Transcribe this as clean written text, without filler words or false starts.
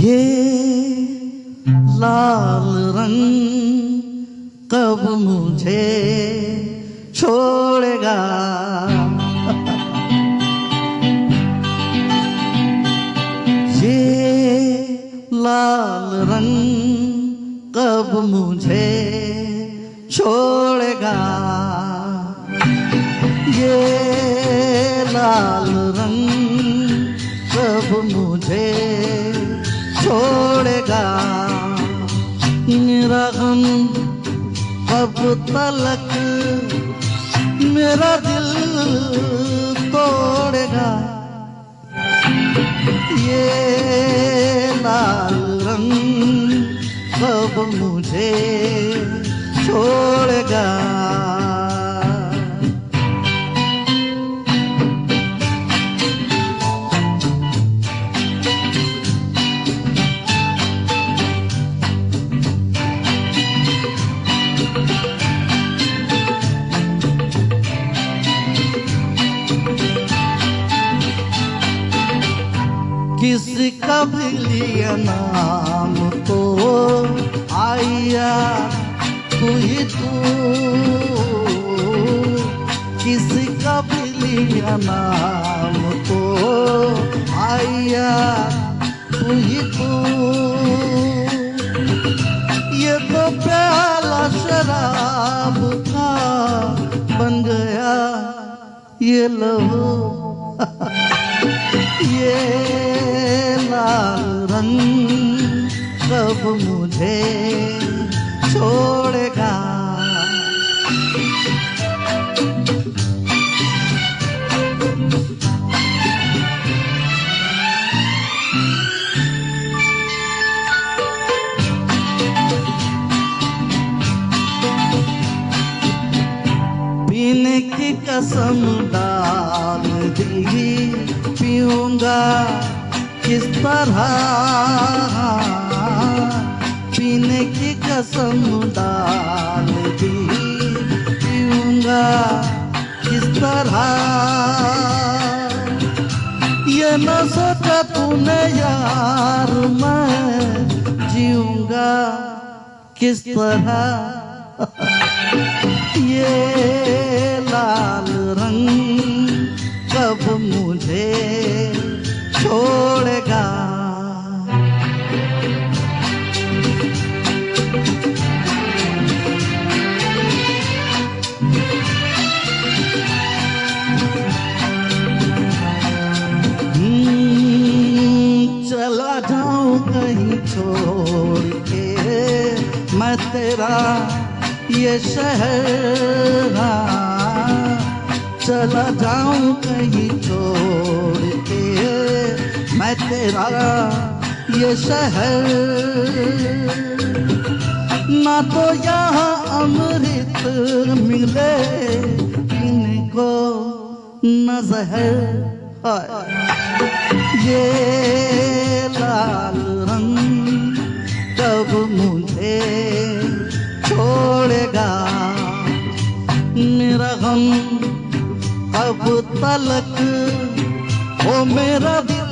ये लाल रंग कब मुझे छोड़ेगा। ये लाल रंग कब मुझे छोड़ेगा। ये लाल रंग कब मुझे छोड़ेगा। मेरा गम कब तलक मेरा दिल तोड़ेगा। ये लाल रंग कब मुझे छोड़ेगा। किसका भी लिया नाम तो आया तू ही तू। किसका भी लिया नाम तो आया तू ही तू। ये तो प्याला शराब का बन गया ये लहू। ये लाल रंग कब मुझे छोड़ेगा। पीने की कसम डाल दी पीऊंगा किस तरह। पीने की कसम डाल दी पीऊंगा किस तरह। ये न सोचा तूने यार मैं जीऊंगा किस तरह। ये लाल रंग कब मुझे छोड़ेगा। चला जाऊं कहीं छोड़ के मैं तेरा ये शहर। चला जाऊं कहीं छोड़ के मैं तेरा ये शहर। ना तो यहाँ अमृत मिले इनको न जहर। ये लाल रंग कब मुझे छोड़ेगा। मेरा गम कब तलक ओ मेरा दिल